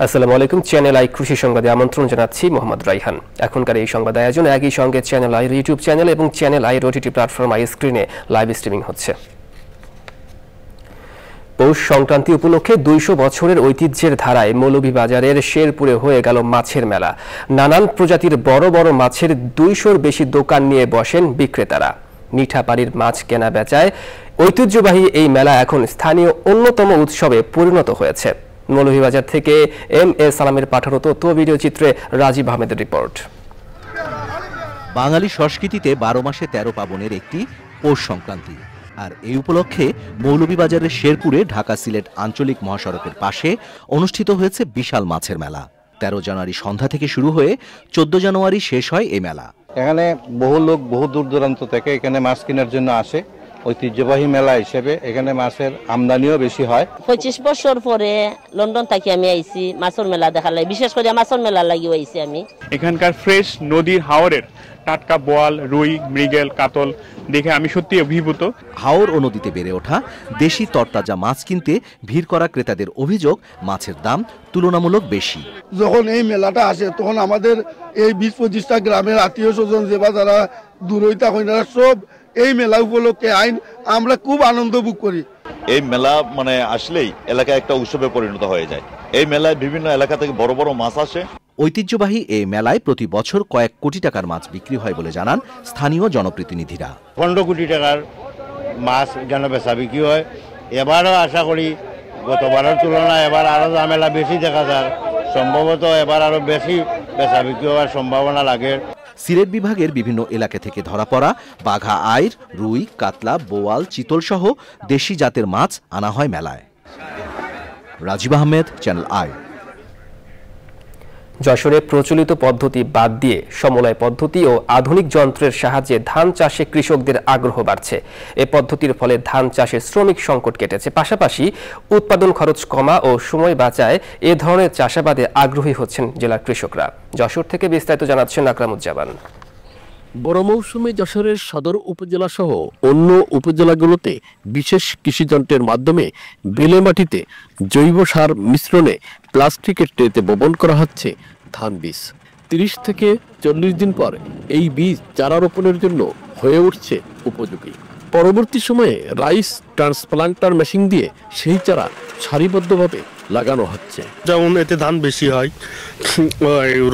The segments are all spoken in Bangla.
আসসালামু আলাইকুম। চ্যানেল আই কৃষি সংবাদে আমন্ত্রণ জানাচ্ছি মোহাম্মদ রাইহান। এখনকার এই সংবাদ আয়োজন একই সঙ্গে চ্যানেল আই ইউটিউব চ্যানেল এবং channel I OTT platform I স্ক্রিনে লাইভ স্ট্রিমিং হচ্ছে। পৌষ সংক্রান্তি উপলক্ষে 200 বছরের ঐতিহ্যের ধারায় মৌলভীবাজারের শেরপুরে হয়ে গেল মাছের মেলা। নানান প্রজাতির বড় বড় মাছের 200-র বেশি দোকান নিয়ে বসেন বিক্রেতারা। মিঠাপাড়ির মাছ কেনা বেচায় ঐতিহ্যবাহী এই মেলা এখন স্থানীয় অন্যতম উৎসবে পরিণত হয়েছে। মৌলভীবাজার থেকে এম এ সালামের পাঠানো তথ্য ভিডিও চিত্রে রাজীব আহমেদের রিপোর্ট। বাঙালি সংস্কৃতিতে 12 মাসে 13 পার্বণের একটি পৌষ সংক্রান্তি, আর এই উপলক্ষে মৌলভীবাজারের শেরপুরে ঢাকা সিলেট আঞ্চলিক মহাসড়কের পাশে অনুষ্ঠিত হয়েছে বিশাল মাছের মেলা। 13 জানুয়ারি সন্ধ্যা থেকে শুরু হয়ে 14 জানুয়ারি শেষ হয় এই মেলা। এখানে বহু লোক বহু দূর দূরান্ত থেকে এখানে মাছ কেনার জন্য আসে। ঐতিহ্যবাহী মেলা হিসেবে এখানে মাছের আমদানিও বেশি হয়। 25 বছর পরে লন্ডন থেকে আমি আইছি মাছের মেলা দেখার লাগি, বিশেষ করে মাছের মেলা লাগি আইছি আমি। এখানকার ফ্রেশ নদীর হাওরের টাটকা বোয়াল, রুই, মৃগেল, কাতল দেখে আমি সত্যি অভিভূত। হাওর ও নদীতে বেড়ে ওঠা দেশি তরতাজা মাছ কিনতে ভিড় করা ক্রেতাদের অভিযোগ, মাছের দাম তুলনামূলক বেশি। যখন এই মেলাটা আসে তখন আমাদের এই 20-25টা গ্রামের আত্মীয় স্বজন যেবা যারা দূরইতা হইনারা সব এই মেলা উপলক্ষে আইন আমরা খুব আনন্দ ভোগ করি। এই মেলা মানে আসলেই এলাকায় একটা উৎসবে পরিণত হয়ে যায়। এই মেলায় বিভিন্ন এলাকা থেকে বড় বড় মাছ আসে। ঐতিহ্যবাহী এই মেলায় প্রতি বছর কয়েক কোটি টাকার মাছ বিক্রি হয় বলে জানান স্থানীয় জনপ্রতিনিধিরা। 15 কোটি টাকার মাছ যেন বেচা বিক্রি হয়। এবারও আশা করি গতবারের তুলনায় এবার আরো ঝামেলা বেশি দেখা যায়। সম্ভবত এবার আরো বেশি বেচা বিক্রি হওয়ার সম্ভাবনা লাগে। সিলেট বিভাগের বিভিন্ন এলাকা থেকে ধরা পড়া বাঘা আইর, রুই, কাতলা, বোয়াল, চিতল সহ দেশি জাতের মাছ আনা হয় মেলায়। Rajib Ahmed, channel I. যশোরে প্রচলিত পদ্ধতি বাদ দিয়ে সমলয় পদ্ধতি ও আধুনিক যন্ত্রের সাহায্যে ধান চাষে কৃষকদের আগ্রহ বাড়ছে। এ পদ্ধতির ফলে ধান চাষে শ্রমিক সংকট কেটেছে, পাশাপাশি উৎপাদন খরচ কমা ও সময় বাঁচায় এ ধরনের চাষাবাদে আগ্রহী হচ্ছেন জেলার কৃষকরা। যশোর থেকে বিস্তারিত জানাচ্ছেন আকরামুজ্জামান। বড় মৌসুমে যশোরের সদর উপজেলা সহ অন্য উপজেলাগুলোতে বিশেষ কৃষিযন্ত্রের মাধ্যমে বেলে মাটিতে জৈব সার মিশ্রণে প্লাস্টিকের ট্রেতে বপন করা হচ্ছে ধান বীজ। 30 থেকে 40 দিন পর এই বীজ চারা রোপণের জন্য হয়ে উঠছে উপযোগী। পরবর্তী সময়ে রাইস ট্রান্সপ্লান্টার মেশিন দিয়ে সেই চারা সারিবদ্ধভাবে লাগানো হচ্ছে। যেমন এতে ধান বেশি হয়,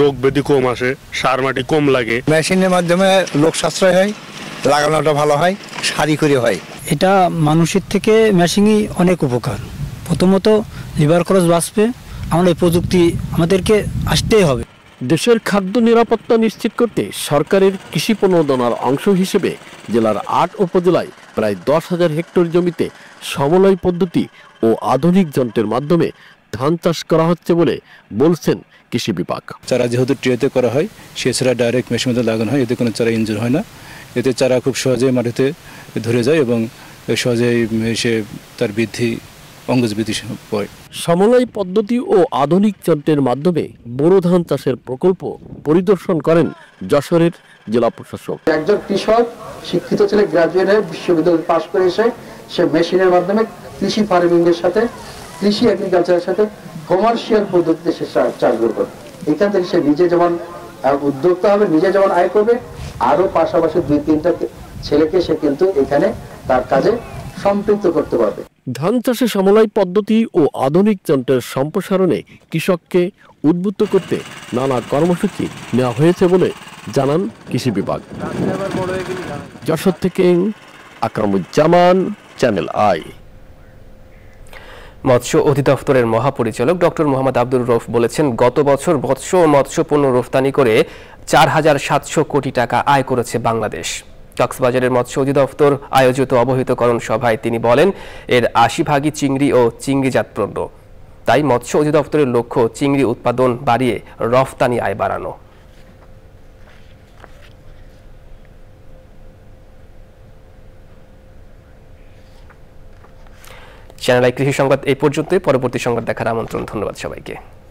রোগ ব্যাধি কম আসে, সার মাটি কম লাগে। মেশিনের মাধ্যমে লোক সাশ্রয় হয়, লাগানোটা ভালো হয়, সারি করে হয়। এটা মানুষের থেকে মেশিনই অনেক উপকার। প্রথমত লিভার খরচ বাঁচবে, আমরা এই প্রযুক্তি আমাদেরকে আসতেই হবে। দেশের খাদ্য নিরাপত্তা নিশ্চিত করতে সরকারের কৃষি প্রণোদনার অংশ হিসেবে জেলার 8 উপজেলায় প্রায় 10,000 হেক্টর জমিতে সমলয় পদ্ধতি ও আধুনিক যন্ত্রের মাধ্যমে ধান চাষ করা হচ্ছে বলে বলছেন কৃষি বিভাগ। চারা যেহেতু ট্রেতে করা হয়, সে ছাড়া ডাইরেক্ট মেশিনের মধ্যে লাগানো হয়, এতে কোনো চারা ইনজুর হয় না। এতে চারা খুব সহজেই মাটিতে ধরে যায় এবং সহজেই সে তার বৃদ্ধি অঙ্গজ বৃদ্ধি পায়। সমলয় পদ্ধতি ও আধুনিক যন্ত্রের মাধ্যমে বোরো ধান চাষের প্রকল্প পরিদর্শন করেন যশোরের জেলা প্রশাসক। একজন কৃষক শিক্ষিত ছেলে গ্রাজুয়েট হয়ে বিশ্ববিদ্যালয় পাশ করে এসে সে মেশিনের মাধ্যমে কৃষি ফার্মিং এর সাথে কৃষি এগ্রিকালচারের সাথে কমার্শিয়াল পদ্ধতিতে সে চাষ করবে। এখান থেকে সে নিজে যেমন উদ্যোক্তা হবে, নিজে যেমন আয় করবে, আরো পাশাপাশি 2-3টা ছেলেকে সে কিন্তু এখানে তার কাজে সম্পৃক্ত করতে পারবে। ধান চাষে সমলয় পদ্ধতি ও আধুনিক যন্ত্রের সম্প্রসারণে কৃষককে উদ্বুদ্ধ করতে নানা কর্মসূচি নেওয়া হয়েছে বলে জানান কৃষি বিভাগ। যশোর থেকে আকরামুজ্জামান, চ্যানেল আই। মৎস্য অধিদপ্তরের মহাপরিচালক ডক্টর মোহাম্মদ আব্দুর রউফ বলেছেন, গত বছর মৎস্য ও মৎস্য পণ্য রফতানি করে 4,700 কোটি টাকা আয় করেছে বাংলাদেশ। কক্সবাজারের মৎস্য অধিদপ্তর আয়োজিত অবহিতকরণ সভায় তিনি বলেন, এর 80 ভাগই চিংড়ি ও চিংড়িজাত পণ্য। তাই মৎস্য অধিদপ্তরের লক্ষ্য চিংড়ি উৎপাদন বাড়িয়ে রফতানি আয় বাড়ানো। চ্যানেল আই কৃষি সংবাদ এই পর্যন্তই। পরবর্তী সংবাদ দেখার আমন্ত্রণ। ধন্যবাদ সবাইকে।